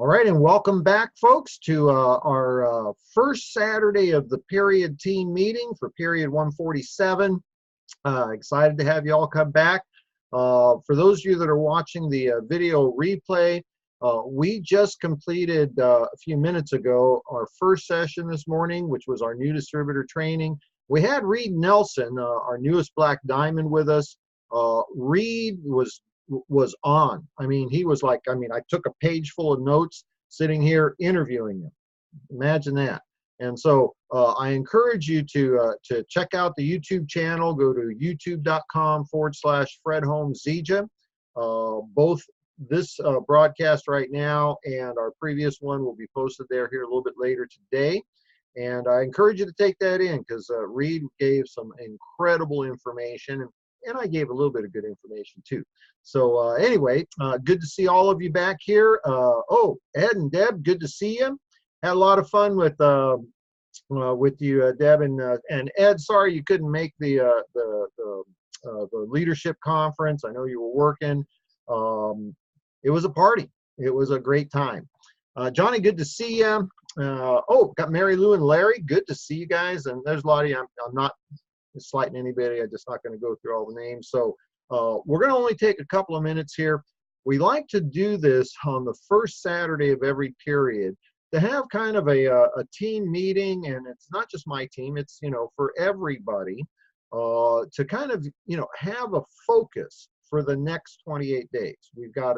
All right, and welcome back, folks, to our first Saturday of the period team meeting for period 147. Excited to have you all come back. For those of you that are watching the video replay, we just completed a few minutes ago our first session this morning, which was our new distributor training. We had Reed Nelson, our newest Black Diamond, with us. Reed was on. I mean, he was like, I took a page full of notes sitting here interviewing him. Imagine that. And so I encourage you to check out the YouTube channel. Go to youtube.com/Fred Holmes Zija. Both this broadcast right now and our previous one will be posted there here a little bit later today. And I encourage you to take that in because Reed gave some incredible information. And I gave a little bit of good information too. So anyway, good to see all of you back here. Oh, Ed and Deb, good to see you. Had a lot of fun with you, Deb and Ed. Sorry you couldn't make the leadership conference. I know you were working. It was a party. It was a great time. Johnny, good to see you. Oh, got Mary Lou and Larry. Good to see you guys. And there's a lot of you. I'm not slighting anybody. I'm just not going to go through all the names. So we're going to only take a couple of minutes here. We like to do this on the first Saturday of every period to have kind of a team meeting, and it's not just my team, it's, for everybody to kind of, have a focus for the next 28 days. We've got,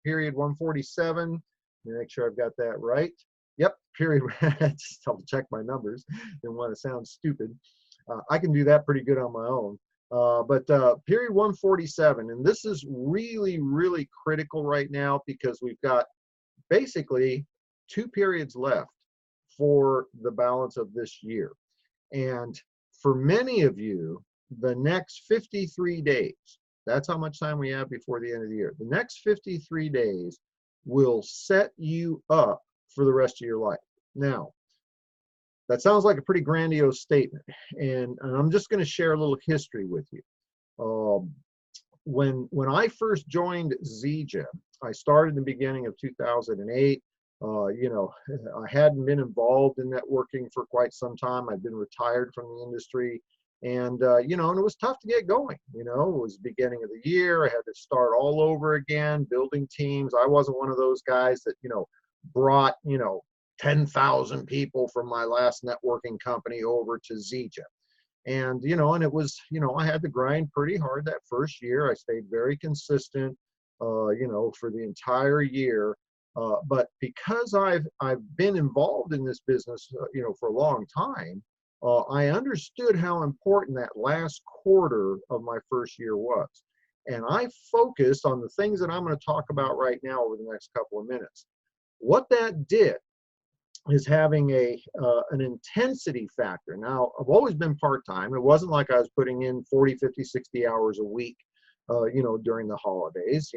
period 147. Let me make sure I've got that right. Yep, period. Just double check my numbers. Didn't want to sound stupid. I can do that pretty good on my own. But period 147, and this is really, really critical right now because we've got basically 2 periods left for the balance of this year. And for many of you, the next 53 days, that's how much time we have before the end of the year. The next 53 days will set you up for the rest of your life. Now, that sounds like a pretty grandiose statement, and I'm just going to share a little history with you. When I first joined Zija, I started in the beginning of 2008. I hadn't been involved in networking for quite some time. I'd been retired from the industry, and and it was tough to get going. It was the beginning of the year. I had to start all over again, building teams. I wasn't one of those guys that brought 10,000 people from my last networking company over to Zija. And, and it was, I had to grind pretty hard that first year. I stayed very consistent, for the entire year. But because I've been involved in this business, for a long time, I understood how important that last quarter of my first year was. And I focused on the things that I'm going to talk about right now over the next couple of minutes. What that did is having an intensity factor. Now, I've always been part-time. It wasn't like I was putting in 40, 50, 60 hours a week, during the holidays.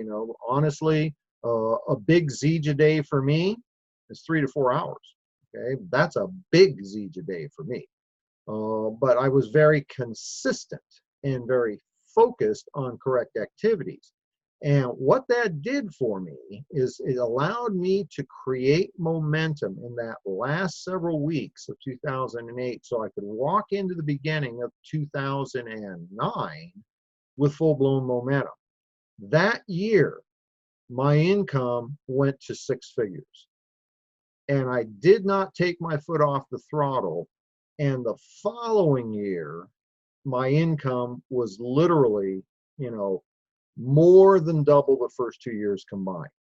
Honestly, a big Zija day for me is 3 to 4 hours. Okay, that's a big Zija day for me. But I was very consistent and very focused on correct activities. And what that did for me is it allowed me to create momentum in that last several weeks of 2008 so I could walk into the beginning of 2009 with full-blown momentum. That year, my income went to 6 figures. And I did not take my foot off the throttle. And the following year, my income was literally, more than double the first 2 years combined.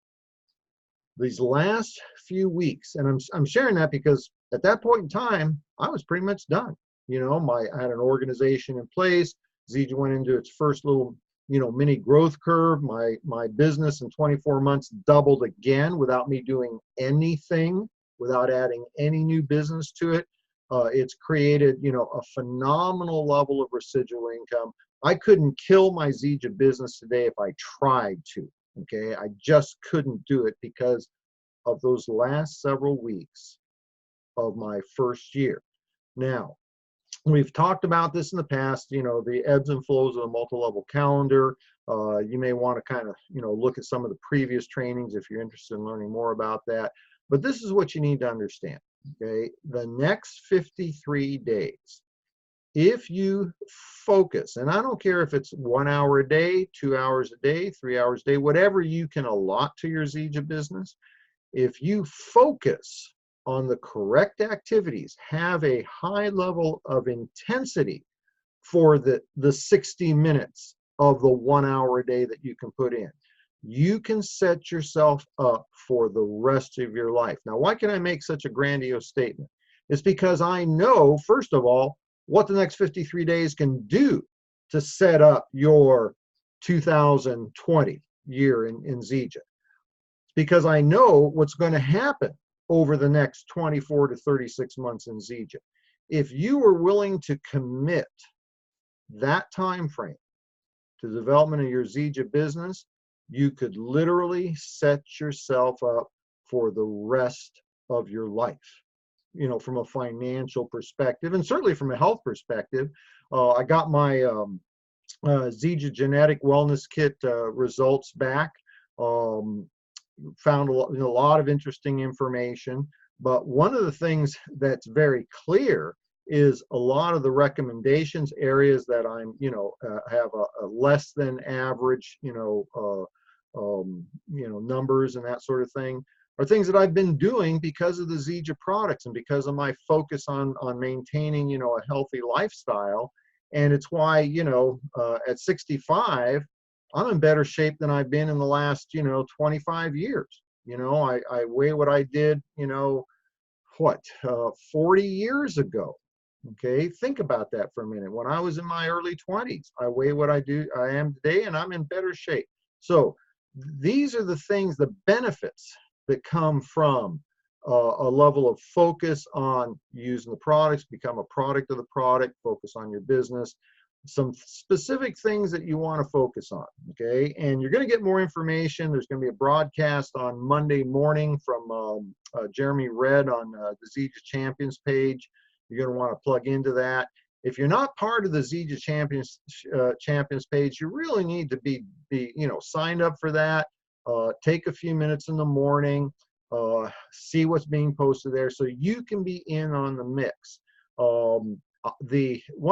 These last few weeks, and I'm sharing that because at that point in time, I was pretty much done. I had an organization in place. Zija went into its first little, mini growth curve. My business in 24 months doubled again without me doing anything, without adding any new business to it. It's created, a phenomenal level of residual income. I couldn't kill my Zija business today if I tried to, okay? I just couldn't do it because of those last several weeks of my first year. Now, We've talked about this in the past, you know, the ebbs and flows of a multi-level calendar. You may want to kind of, you know, look at some of the previous trainings if you're interested in learning more about that. But this is what you need to understand, okay? The next 53 days, if you focus, and I don't care if it's 1 hour a day, 2 hours a day, 3 hours a day, whatever you can allot to your Zija business, if you focus on the correct activities, have a high level of intensity for the 60 minutes of the 1 hour a day that you can put in, you can set yourself up for the rest of your life. Now, why can I make such a grandiose statement? It's because I know, first of all, what the next 53 days can do to set up your 2020 year in Zija. Because I know what's going to happen over the next 24 to 36 months in Zija. If you are willing to commit that time frame to the development of your Zija business, you could literally set yourself up for the rest of your life. You know, from a financial perspective, and certainly from a health perspective. I got my Zija genetic wellness kit results back. Found a lot of interesting information, but one of the things that's very clear is a lot of the recommendations, areas that I'm, you know, have a less than average, numbers and that sort of thing, are things that I've been doing because of the Zija products and because of my focus on maintaining, you know, a healthy lifestyle. And it's why, you know, at 65, I'm in better shape than I've been in the last, you know, 25 years. You know, I weigh what I did, you know, 40 years ago. Okay, think about that for a minute. When I was in my early 20s, I weigh what I am today, and I'm in better shape. So these are the things, the benefits that come from a level of focus on using the products, become a product of the product, focus on your business, some specific things that you want to focus on, okay? And you're going to get more information. There's going to be a broadcast on Monday morning from Jeremy Red on the Zija Champions page. You're going to want to plug into that. If you're not part of the Zija Champions page, you really need to be signed up for that. Take a few minutes in the morning, see what's being posted there, so you can be in on the mix. One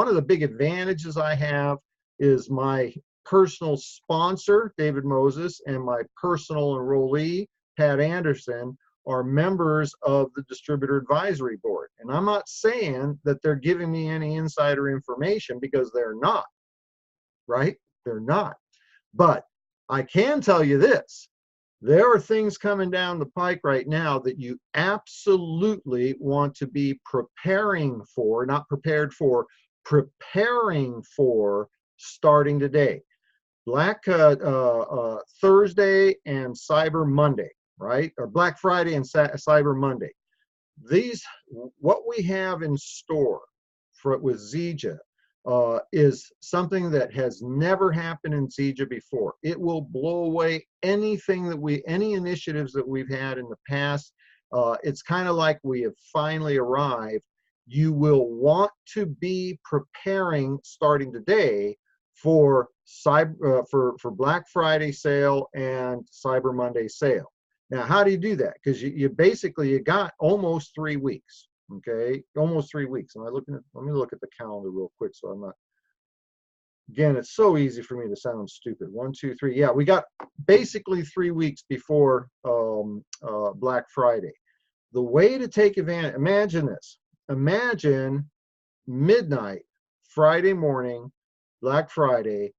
of the big advantages I have is my personal sponsor, David Moses, and my personal enrollee, Pat Anderson, are members of the Distributor Advisory Board. And I'm not saying that they're giving me any insider information, because they're not, right? They're not. But I can tell you this. There are things coming down the pike right now that you absolutely want to be preparing for, not prepared for, preparing for starting today. Black Thursday and Cyber Monday, right? Or Black Friday and Cyber Monday. What we have in store with Zija is something that has never happened in Zija before. It will blow away any initiatives that we've had in the past. It's kind of like we have finally arrived. You will want to be preparing starting today for Black Friday sale and Cyber Monday sale. Now, how do you do that? Because you got almost 3 weeks. Okay, almost 3 weeks. Let me look at the calendar real quick, so I'm not. Again, it's so easy for me to sound stupid. 1, 2, 3. Yeah, we got basically 3 weeks before Black Friday. The way to take advantage. Imagine this. Imagine midnight Friday morning, Black Friday.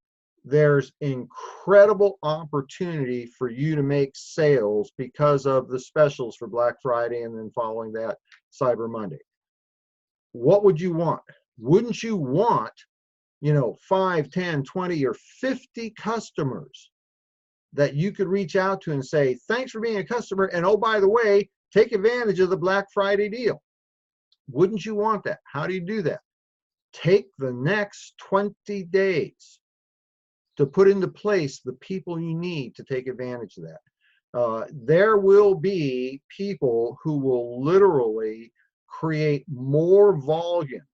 There's incredible opportunity for you to make sales because of the specials for Black Friday, and then following that, Cyber Monday. What would you want? Wouldn't you want, 5, 10, 20, or 50 customers that you could reach out to and say, thanks for being a customer, and oh, by the way, take advantage of the Black Friday deal? Wouldn't you want that? How do you do that? Take the next 20 days to put into place the people you need to take advantage of that. There will be people who will literally create more volume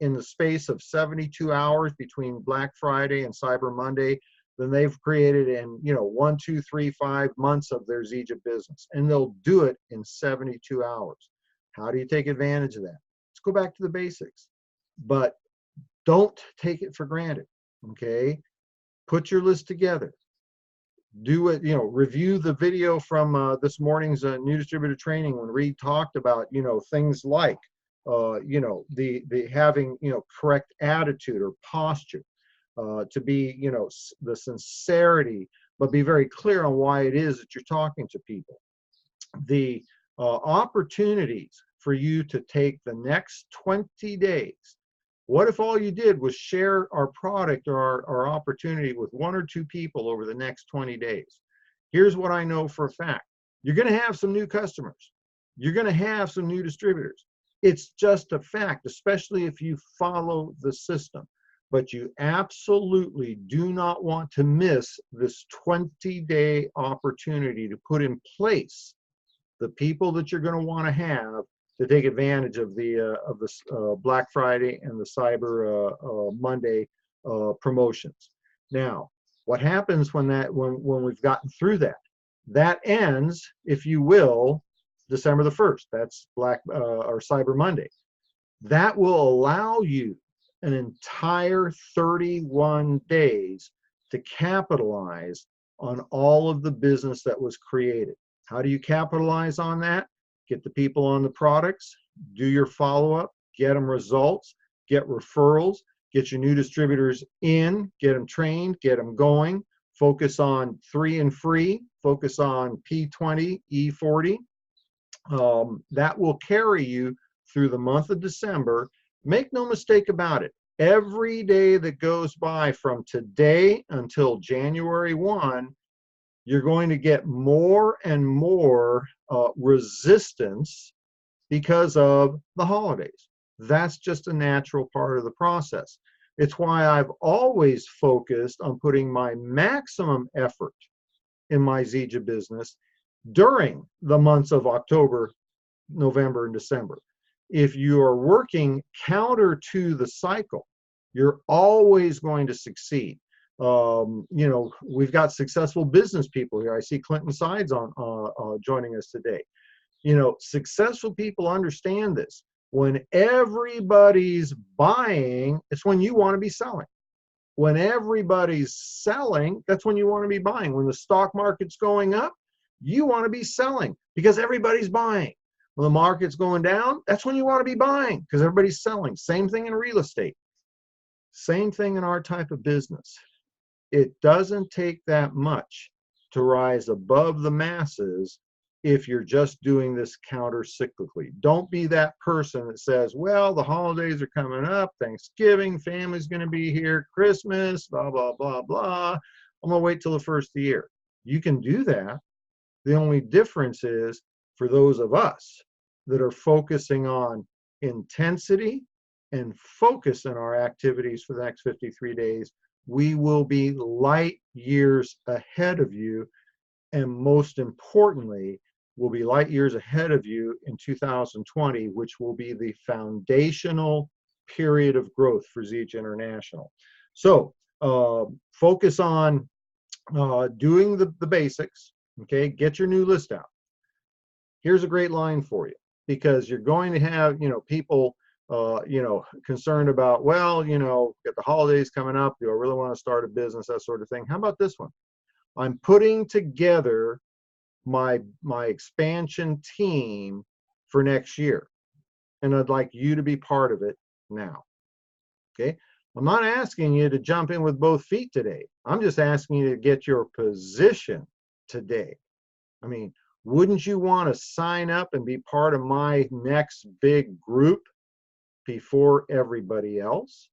in the space of 72 hours between Black Friday and Cyber Monday than they've created in, 1, 2, 3, 5 months of their Zija business. And they'll do it in 72 hours. How do you take advantage of that? Let's go back to the basics, but don't take it for granted. Okay. Put your list together. Do it, review the video from this morning's new distributor training when Reed talked about, things like, the having, correct attitude or posture, to be, the sincerity, but be very clear on why it is that you're talking to people. The opportunities for you to take the next 20 days. What if all you did was share our product or our opportunity with 1 or 2 people over the next 20 days? Here's what I know for a fact. You're going to have some new customers. You're going to have some new distributors. It's just a fact, especially if you follow the system. But you absolutely do not want to miss this 20-day opportunity to put in place the people that you're going to want to have to take advantage of the Black Friday and the Cyber Monday promotions. Now, what happens when we've gotten through that? That ends, if you will, December the 1st. That's or Cyber Monday. That will allow you an entire 31 days to capitalize on all of the business that was created. How do you capitalize on that? Get the people on the products, do your follow-up, get them results, get referrals, get your new distributors in, get them trained, get them going, focus on 3 and free, focus on P20, E40. That will carry you through the month of December. Make no mistake about it. Every day that goes by from today until January 1, you're going to get more and more resistance because of the holidays. That's just a natural part of the process. It's why I've always focused on putting my maximum effort in my Zija business during the months of October, November, and December. If you are working counter to the cycle, you're always going to succeed. We've got successful business people here. I see Clinton Sides joining us today. Successful people understand this. When everybody's buying, it's when you want to be selling. When everybody's selling, that's when you want to be buying. When the stock market's going up, you want to be selling because everybody's buying. When the market's going down, that's when you want to be buying because everybody's selling. Same thing in real estate. Same thing in our type of business. It doesn't take that much to rise above the masses if you're just doing this counter-cyclically. Don't be that person that says, well, the holidays are coming up, Thanksgiving, family's going to be here, Christmas, blah, blah, blah, blah. I'm going to wait till the first of the year. You can do that. The only difference is for those of us that are focusing on intensity and focus in our activities for the next 53 days, we will be light years ahead of you, and most importantly, we'll be light years ahead of you in 2020, which will be the foundational period of growth for Zija International. So focus on doing the basics, okay? Get your new list out. Here's a great line for you, because you're going to have, people concerned about, well, get the holidays coming up. Do I really want to start a business? That sort of thing. How about this one? I'm putting together my expansion team for next year, and I'd like you to be part of it now. Okay. I'm not asking you to jump in with both feet today. I'm just asking you to get your position today. I mean, wouldn't you want to sign up and be part of my next big group before everybody else?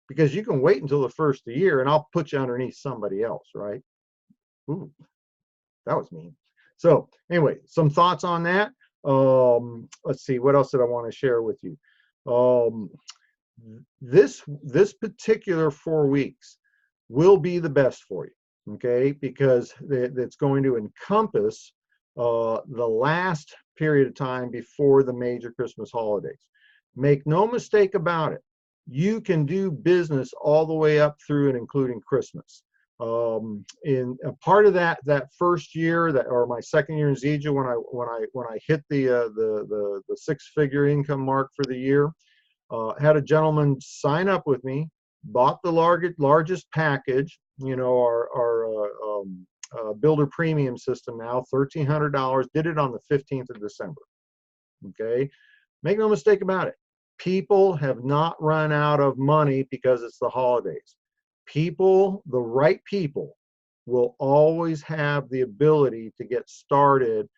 Because you can wait until the first of the year and I'll put you underneath somebody else, right? Ooh, that was mean. So anyway, some thoughts on that. Let's see, what else did I want to share with you? This particular 4 weeks will be the best for you, okay? Because it's going to encompass the last period of time before the major Christmas holidays. Make no mistake about it. you can do business all the way up through and including Christmas. In a part of that first year, or my second year in Zija, when I hit the six-figure income mark for the year, had a gentleman sign up with me, bought the largest package, you know, our builder premium system now, $1,300, did it on the 15th of December. Okay, make no mistake about it. People have not run out of money because it's the holidays. People, the right people, will always have the ability to get started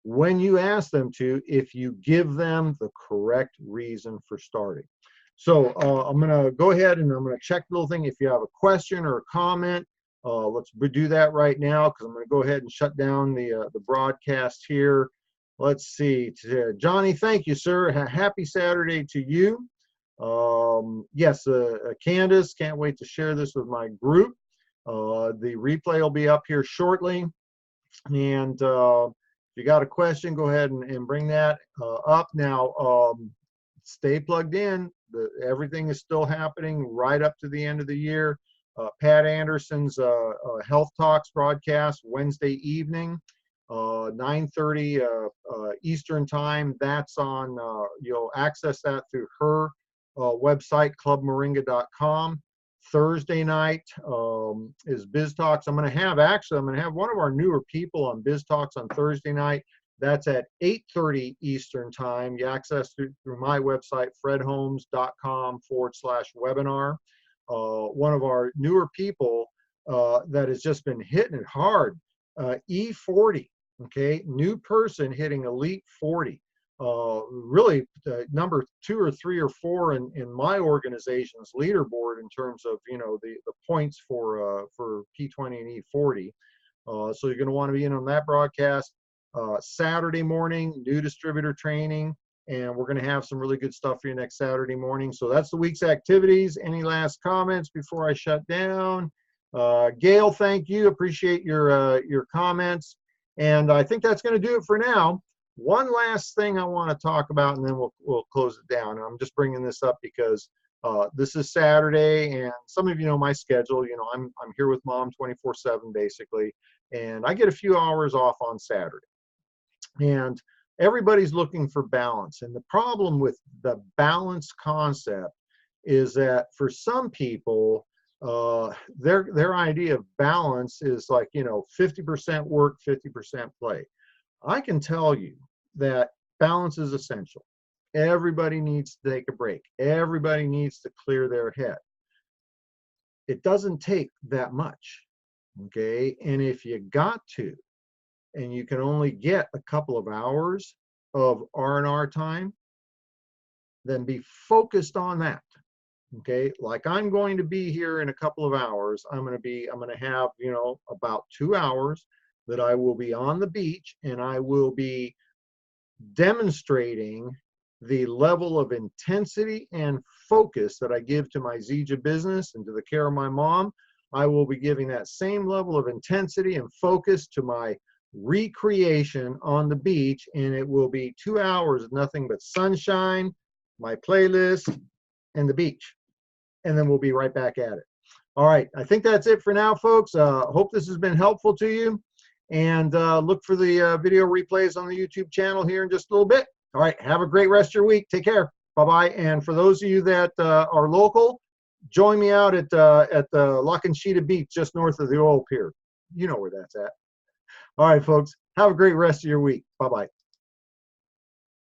when you ask them to, if you give them the correct reason for starting. So I'm going to go ahead and I'm going to check the little thing. If you have a question or a comment, let's do that right now, because I'm going to go ahead and shut down the broadcast here. Let's see. Johnny, thank you, sir. Happy Saturday to you. Yes, Candace, can't wait to share this with my group. The replay will be up here shortly. And if you got a question, go ahead and bring that up. Now, stay plugged in. Everything is still happening right up to the end of the year. Pat Anderson's Health Talks broadcast Wednesday evening, 9:30 Eastern time. That's on, you'll access that through her website, clubmoringa.com. Thursday night is Biz Talks. I'm going to have one of our newer people on Biz Talks on Thursday night. That's at 8:30 Eastern time. You access through my website, fredholmes.com/webinar. One of our newer people that has just been hitting it hard, E40, okay, new person hitting Elite 40. Really number 2 or 3 or 4 in my organization's leaderboard in terms of, you know, the points for P20 and E40. So you're going to want to be in on that broadcast. Saturday morning, new distributor training, and we're going to have some really good stuff for you next Saturday morning. So that's the week's activities. Any last comments before I shut down? Gail, thank you. Appreciate your comments. And I think that's going to do it for now. One last thing I want to talk about, and then we'll close it down. And I'm just bringing this up because this is Saturday, and some of you know my schedule. You know, I'm here with Mom 24/7 basically, and I get a few hours off on Saturday. And everybody's looking for balance. And the problem with the balance concept is that for some people, their idea of balance is like, you know, 50% work, 50% play. I can tell you that balance is essential. Everybody needs to take a break. Everybody needs to clear their head. It doesn't take that much, okay? And if you got to, and you can only get a couple of hours of R&R time, then be focused on that, okay? Like I'm going to be here in a couple of hours. I'm going to have, you know, about 2 hours that I will be on the beach, and I will be demonstrating the level of intensity and focus that I give to my Zija business and to the care of my mom. I will be giving that same level of intensity and focus to my recreation on the beach, and it will be 2 hours of nothing but sunshine, my playlist, and the beach. And then we'll be right back at it. All right, I think that's it for now, folks. Hope this has been helpful to you. And look for the video replays on the YouTube channel here in just a little bit. All right, have a great rest of your week. Take care. Bye-bye. And for those of you that are local, join me out at the La Conchita Beach just north of the oil pier. You know where that's at. All right, folks, have a great rest of your week. Bye-bye.